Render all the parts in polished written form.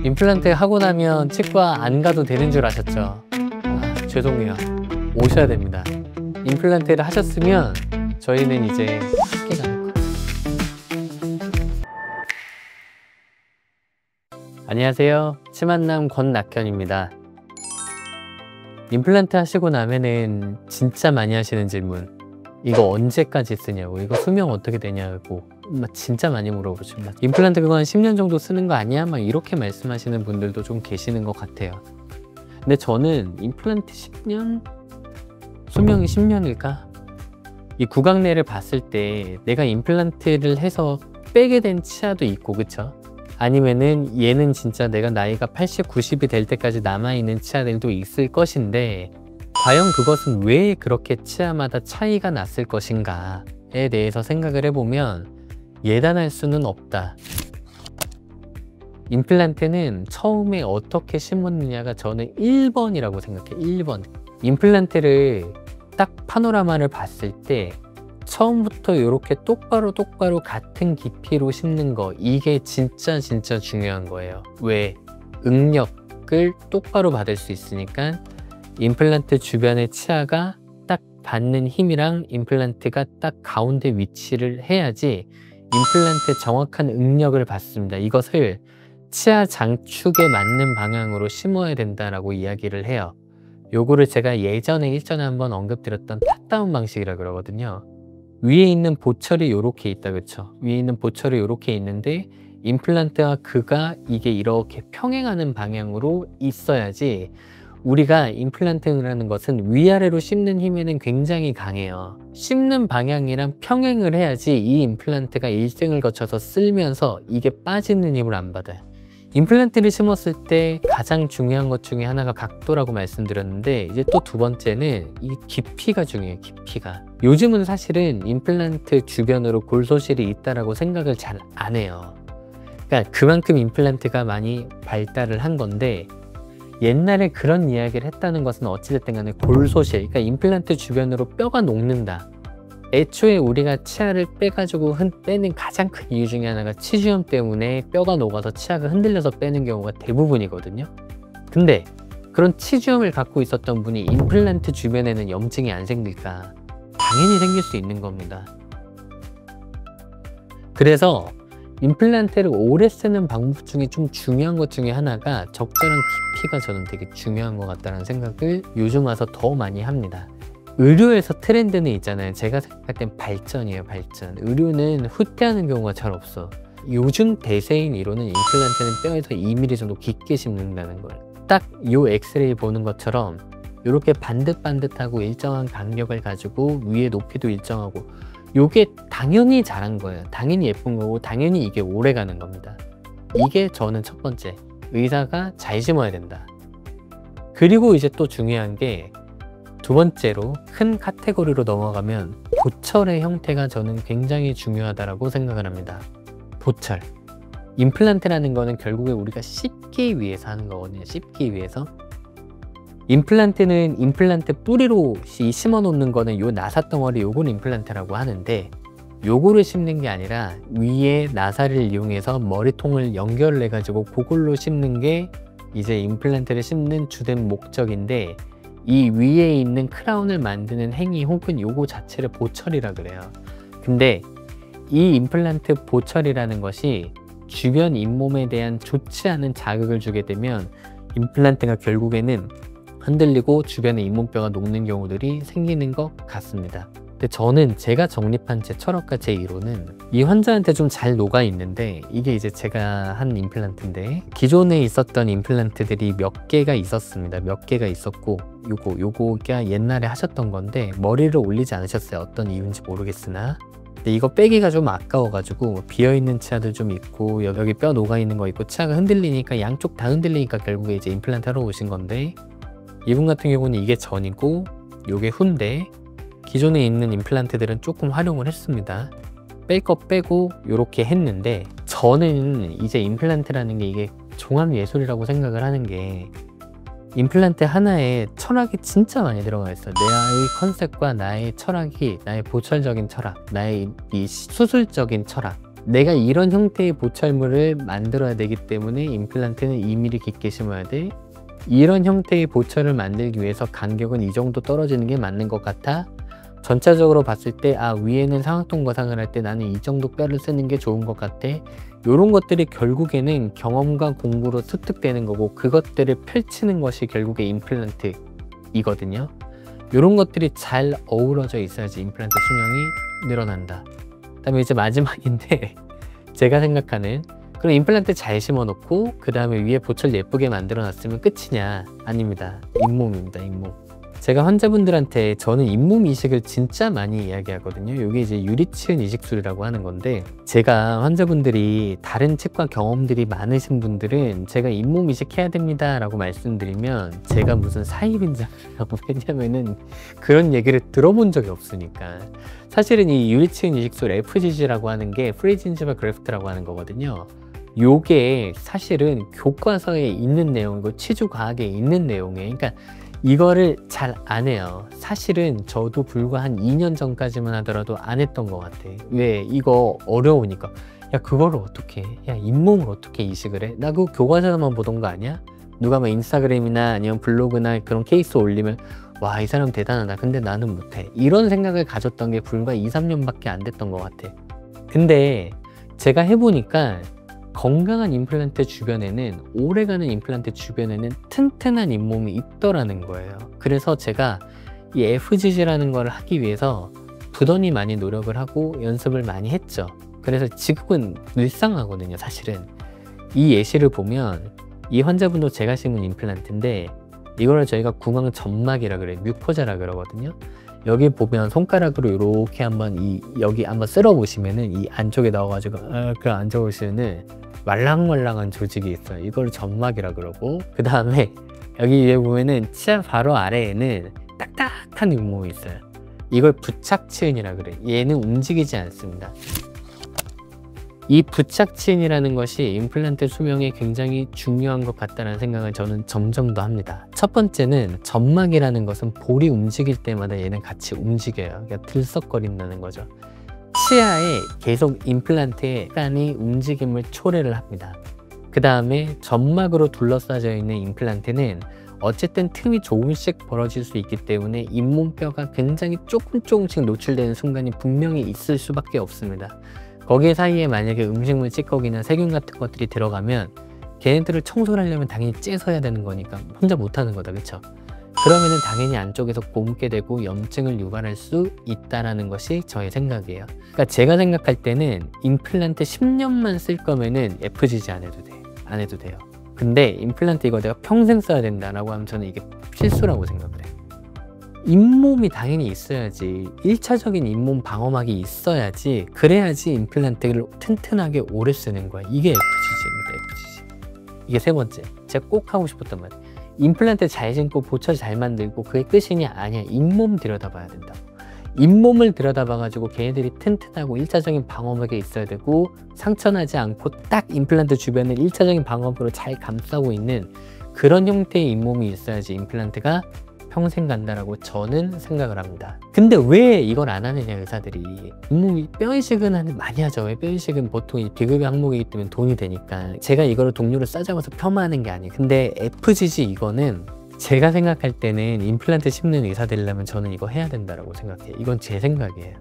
임플란트 하고 나면 치과 안 가도 되는 줄 아셨죠? 죄송해요. 오셔야 됩니다. 임플란트를 하셨으면 저희는 이제 함께 가는 거예요. 안녕하세요. 치만남 권낙현입니다. 임플란트 하시고 나면은 진짜 많이 하시는 질문, 이거 언제까지 쓰냐고, 이거 수명 어떻게 되냐고 진짜 많이 물어보십니다. 임플란트 그거 한 10년 정도 쓰는 거 아니야? 막 이렇게 말씀하시는 분들도 좀 계시는 것 같아요. 근데 저는 임플란트 10년? 수명이 10년일까? 이 구강내를 봤을 때 내가 임플란트를 해서 빼게 된 치아도 있고, 그쵸? 아니면은 얘는 진짜 내가 나이가 80, 90이 될 때까지 남아있는 치아들도 있을 것인데, 과연 그것은 왜 그렇게 치아마다 차이가 났을 것인가에 대해서 생각을 해보면 예단할 수는 없다. 임플란트는 처음에 어떻게 심었느냐가 저는 1번이라고 생각해요. 1번. 임플란트를 딱 파노라마를 봤을 때 처음부터 이렇게 똑바로 같은 깊이로 심는 거, 이게 진짜 중요한 거예요. 왜? 응력을 똑바로 받을 수 있으니까 임플란트 주변의 치아가 딱 받는 힘이랑 임플란트가 딱 가운데 위치를 해야지 임플란트의 정확한 응력을 받습니다. 이것을 치아 장축에 맞는 방향으로 심어야 된다라고 이야기를 해요. 요거를 제가 예전에 일전에 한번 언급드렸던 탑다운 방식이라 그러거든요. 위에 있는 보철이 요렇게 있다, 그쵸? 위에 있는 보철이 요렇게 있는데 임플란트와 그가 이게 이렇게 평행하는 방향으로 있어야지, 우리가 임플란트라는 것은 위아래로 씹는 힘에는 굉장히 강해요. 씹는 방향이랑 평행을 해야지 이 임플란트가 일정을 거쳐서 쓸면서 이게 빠지는 힘을 안 받아요. 임플란트를 심었을 때 가장 중요한 것 중에 하나가 각도라고 말씀드렸는데, 이제 또 두 번째는 이 깊이가 중요해요. 깊이가. 요즘은 사실은 임플란트 주변으로 골소실이 있다라고 생각을 잘 안 해요. 그러니까 그만큼 임플란트가 많이 발달을 한 건데, 옛날에 그런 이야기를 했다는 것은 어찌됐든 간에 골소실, 그러니까 임플란트 주변으로 뼈가 녹는다. 애초에 우리가 치아를 빼가지고 빼는 가장 큰 이유 중에 하나가 치주염 때문에 뼈가 녹아서 치아가 흔들려서 빼는 경우가 대부분이거든요. 근데 그런 치주염을 갖고 있었던 분이 임플란트 주변에는 염증이 안 생길까? 당연히 생길 수 있는 겁니다. 그래서 임플란트를 오래 쓰는 방법 중에 좀 중요한 것 중에 하나가 적절한 깊이가 저는 되게 중요한 것 같다는 생각을 요즘 와서 더 많이 합니다. 의료에서 트렌드는 있잖아요. 제가 생각할 땐 발전이에요, 발전. 의료는 후퇴하는 경우가 잘 없어. 요즘 대세인 이론은 임플란트는 뼈에서 2mm 정도 깊게 심는다는 거예요. 딱 요 엑스레이 보는 것처럼 이렇게 반듯반듯하고 일정한 간격을 가지고 위에 높이도 일정하고, 요게 당연히 잘한 거예요. 당연히 예쁜 거고 당연히 이게 오래 가는 겁니다. 이게 저는 첫 번째, 의사가 잘 심어야 된다. 그리고 이제 또 중요한 게 두 번째로 큰 카테고리로 넘어가면 보철의 형태가 저는 굉장히 중요하다고 생각을 합니다. 보철. 임플란트라는 거는 결국에 우리가 씹기 위해서 하는 거거든요. 씹기 위해서. 임플란트는 임플란트 뿌리로 심어 놓는 거는 요 나사덩어리, 요거는 임플란트라고 하는데, 요거를 심는 게 아니라 위에 나사를 이용해서 머리통을 연결을 해가지고 그걸로 심는 게 이제 임플란트를 심는 주된 목적인데, 이 위에 있는 크라운을 만드는 행위 혹은 요거 자체를 보철이라 그래요. 근데 이 임플란트 보철이라는 것이 주변 잇몸에 대한 좋지 않은 자극을 주게 되면 임플란트가 결국에는 흔들리고 주변에 잇몸뼈가 녹는 경우들이 생기는 것 같습니다. 근데 저는 제가 정립한 제 철학과 제 이론은 이 환자한테 좀 잘 녹아 있는데, 이게 이제 제가 한 임플란트인데 기존에 있었던 임플란트들이 몇 개가 있었습니다. 몇 개가 있었고, 요거가 옛날에 하셨던 건데 머리를 올리지 않으셨어요. 어떤 이유인지 모르겠으나. 근데 이거 빼기가 좀 아까워가지고 비어있는 치아도 좀 있고, 여기 뼈 녹아 있는 거 있고, 치아가 흔들리니까 양쪽 다 흔들리니까 결국에 이제 임플란트 하러 오신 건데, 이분 같은 경우는 이게 전이고 요게 후인데, 기존에 있는 임플란트들은 조금 활용을 했습니다. 뺄 거 빼고 이렇게 했는데, 저는 이제 임플란트라는 게 이게 종합예술이라고 생각을 하는 게, 임플란트 하나에 철학이 진짜 많이 들어가 있어요. 나의 컨셉과 나의 철학이, 나의 보철적인 철학, 나의 이 수술적인 철학, 내가 이런 형태의 보철물을 만들어야 되기 때문에 임플란트는 2mm 깊게 심어야 돼. 이런 형태의 보철을 만들기 위해서 간격은 이 정도 떨어지는 게 맞는 것 같아. 전체적으로 봤을 때 위에는 상악동 거상을 할 때 나는 이 정도 뼈를 쓰는 게 좋은 것 같아. 이런 것들이 결국에는 경험과 공부로 습득되는 거고, 그것들을 펼치는 것이 결국에 임플란트이거든요. 이런 것들이 잘 어우러져 있어야지 임플란트 수명이 늘어난다. 그다음에 이제 마지막인데 제가 생각하는, 그럼 임플란트 잘 심어놓고 그 다음에 위에 보철 예쁘게 만들어 놨으면 끝이냐? 아닙니다. 잇몸입니다. 잇몸. 제가 환자분들한테 저는 잇몸 이식을 진짜 많이 이야기하거든요. 이게 이제 유리치은 이식술이라고 하는 건데, 제가 환자분들이 다른 치과 경험들이 많으신 분들은 제가 잇몸 이식해야 됩니다 라고 말씀드리면 제가 무슨 사입인자라고, 왜냐면은 그런 얘기를 들어본 적이 없으니까. 사실은 이 유리치은 이식술 FGG라고 하는 게 프리진지발 그래프트라고 하는 거거든요. 요게 사실은 교과서에 있는 내용이고 치주과학에 있는 내용이에요. 그러니까 이거를 잘 안 해요. 사실은 저도 불과 한 2년 전까지만 하더라도 안 했던 것 같아. 왜? 이거 어려우니까. 야, 그거를 어떻게 해? 야, 잇몸을 어떻게 이식을 해? 나 그거 교과서만 보던 거 아니야? 누가 막 인스타그램이나 아니면 블로그나 그런 케이스 올리면 와, 이 사람 대단하다. 근데 나는 못해. 이런 생각을 가졌던 게 불과 2, 3년밖에 안 됐던 것 같아. 근데 제가 해보니까 건강한 임플란트 주변에는, 오래가는 임플란트 주변에는 튼튼한 잇몸이 있더라는 거예요. 그래서 제가 이 FGG라는 걸 하기 위해서 부단히 많이 노력을 하고 연습을 많이 했죠. 그래서 지금은 일상하거든요. 사실은 이 예시를 보면 이 환자분도 제가 심은 임플란트인데, 이거를 저희가 궁합 점막이라 그래요. 뮤코자라 그러거든요. 여기 보면 손가락으로 이렇게 한번 여기 한번 쓸어 보시면은 이 안쪽에 넣어가지고 그 앉아보시면은 말랑말랑한 조직이 있어요. 이걸 점막이라 그러고, 그 다음에 여기 위에 보면은 치아 바로 아래에는 딱딱한 잇몸이 있어요. 이걸 부착치은이라 그래요. 얘는 움직이지 않습니다. 이 부착치은이라는 것이 임플란트 수명에 굉장히 중요한 것 같다는 생각을 저는 점점 더 합니다. 첫 번째는 점막이라는 것은 볼이 움직일 때마다 얘는 같이 움직여요. 그러니까 들썩거린다는 거죠. 치아에 계속 임플란트의 약간의 움직임을 초래를 합니다. 그 다음에 점막으로 둘러싸여 있는 임플란트는 어쨌든 틈이 조금씩 벌어질 수 있기 때문에 잇몸뼈가 굉장히 조금씩 노출되는 순간이 분명히 있을 수밖에 없습니다. 거기 사이에 만약에 음식물 찌꺼기나 세균 같은 것들이 들어가면 걔네들을 청소를 하려면 당연히 째서야 되는 거니까 혼자 못하는 거다, 그쵸? 그러면은 당연히 안쪽에서 곰게 되고 염증을 유발할 수 있다라는 것이 저의 생각이에요. 그러니까 제가 생각할 때는 임플란트 10년만 쓸 거면은 FGG 안 해도 돼. 안 해도 돼요. 근데 임플란트 이거 내가 평생 써야 된다라고 하면 저는 이게 필수라고 생각을 해요. 잇몸이 당연히 있어야지. 1차적인 잇몸 방어막이 있어야지. 그래야지 임플란트를 튼튼하게 오래 쓰는 거야. 이게 FGG입니다. FGG. 이게 세 번째. 제가 꼭 하고 싶었던 말. 임플란트 잘 심고 보철 잘 만들고 그게 끝이냐? 아니야. 잇몸 들여다봐야 된다. 잇몸을 들여다봐가지고 걔네들이 튼튼하고 1차적인 방어막이 있어야 되고, 상처나지 않고 딱 임플란트 주변을 1차적인 방어막으로 잘 감싸고 있는 그런 형태의 잇몸이 있어야지 임플란트가 평생 간다라고 저는 생각을 합니다. 근데 왜 이걸 안 하느냐, 의사들이. 잇몸이 뼈 이식은 많이 하죠. 왜? 뼈 이식은 보통 비급여 항목이기 때문에 돈이 되니까. 제가 이거를 동료를 싸잡아서 폄하하는 게 아니에요. 근데 FGG 이거는 제가 생각할 때는 임플란트 심는 의사 되려면 저는 이거 해야 된다라고 생각해요. 이건 제 생각이에요.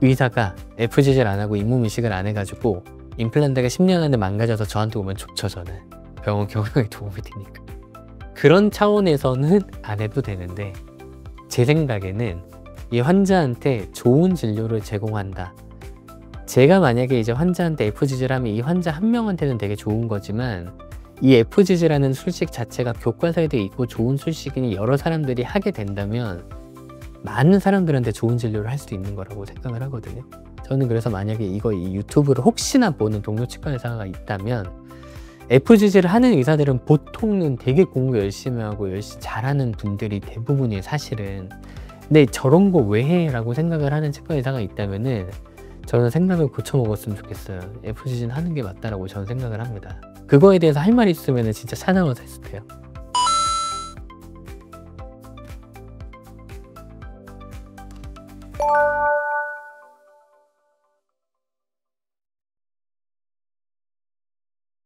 의사가 FGG를 안 하고 잇몸 이식을 안 해가지고 임플란트가 10년 안에 망가져서 저한테 오면 좋죠. 저는 병원 경영에 도움이 되니까. 그런 차원에서는 안 해도 되는데, 제 생각에는 이 환자한테 좋은 진료를 제공한다. 제가 만약에 이제 환자한테 FGG를 하면 이 환자 한 명한테는 되게 좋은 거지만, 이 FGG라는 술식 자체가 교과서에도 있고 좋은 술식이니 여러 사람들이 하게 된다면 많은 사람들한테 좋은 진료를 할 수 있는 거라고 생각을 하거든요. 저는 그래서 만약에 이 유튜브를 혹시나 보는 동료 치과 의사가 있다면, FGG를 하는 의사들은 보통은 되게 공부 열심히 하고 열심히 잘하는 분들이 대부분이에요, 사실은. 근데 저런 거 왜 해? 라고 생각을 하는 치과 의사가 있다면은 저는 생각을 고쳐 먹었으면 좋겠어요. FGG는 하는 게 맞다라고 저는 생각을 합니다. 그거에 대해서 할 말이 있으면 진짜 찾아와서 했을 때요.